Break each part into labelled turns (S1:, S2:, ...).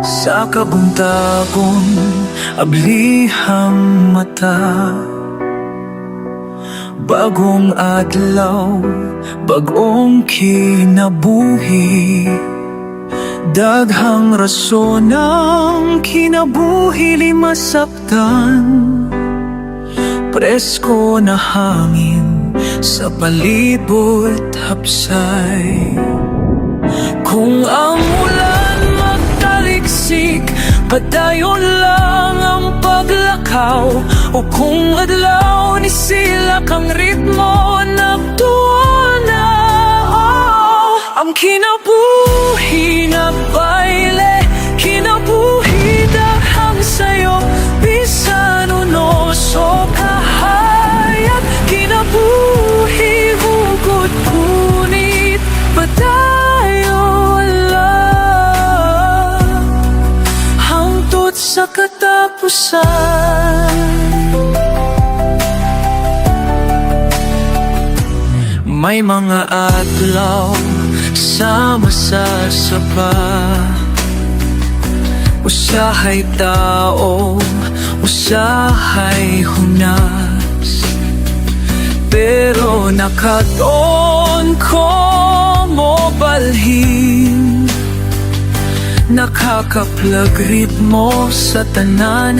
S1: Sa kabuntagon, ablihang mata. Bagong adlaw, bagong kinabuhi. Daghang rason ng kinabuhi li masaptan. Presko na hangin sa palibot hapsay. Kung ang ulan magtaliksik, padayon lang ang paglakaw. O kung adlaw ni sila kang ritmo nagtuon na, ang kinabuhi nga baile, kinabuhi dahang sayo, bisan unos o kahayag. Kinabuhi hugot punit, padayon lang hangtod sa katapusan. May mga adlaw sama sa sapa, usahay tao, usahay hunas. Pero nakadon ko mo balhin, nakakaplag ritmo sa tanan.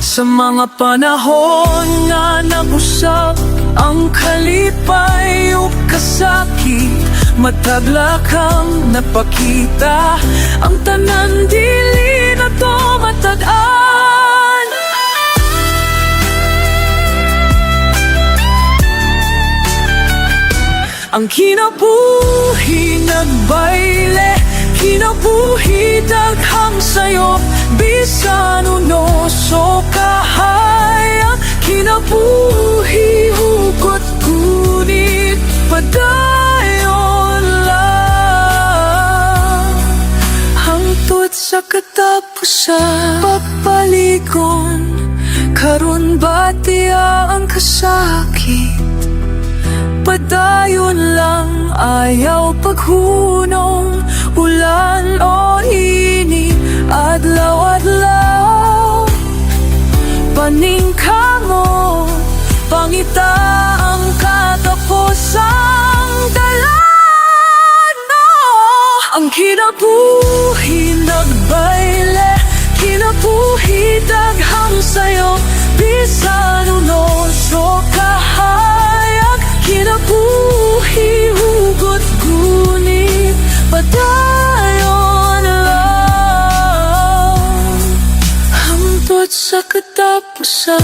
S1: Sa mga panahon nga nag-usap ang kalipay o kasakit, matagla kang napakita, ang tanan dili na to matag-an. Ang kinabuhi nagbaile, kinabuhi daghang sayo, bisan unos o kahayag. Kinabuhi hugot kunit, padayon lang hangtod sa katapusan. Papalikon karon batiya ang kasakit, padayon lang ayaw paghunong. Ulan o init, adlaw-adlaw, paningka mo, pangita ang katapusang dalan mo. Ang kinabuhi nagbaile, kinabuhi daghang sayo, bisan unos o kahayag. Kinabuhi hugot gunit, padayon lang hangtod sa katapusan.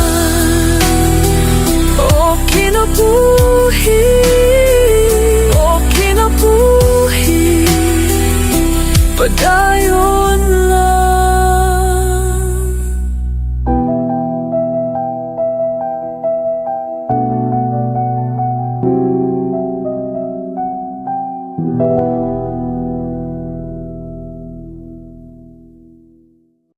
S1: O kinabuhi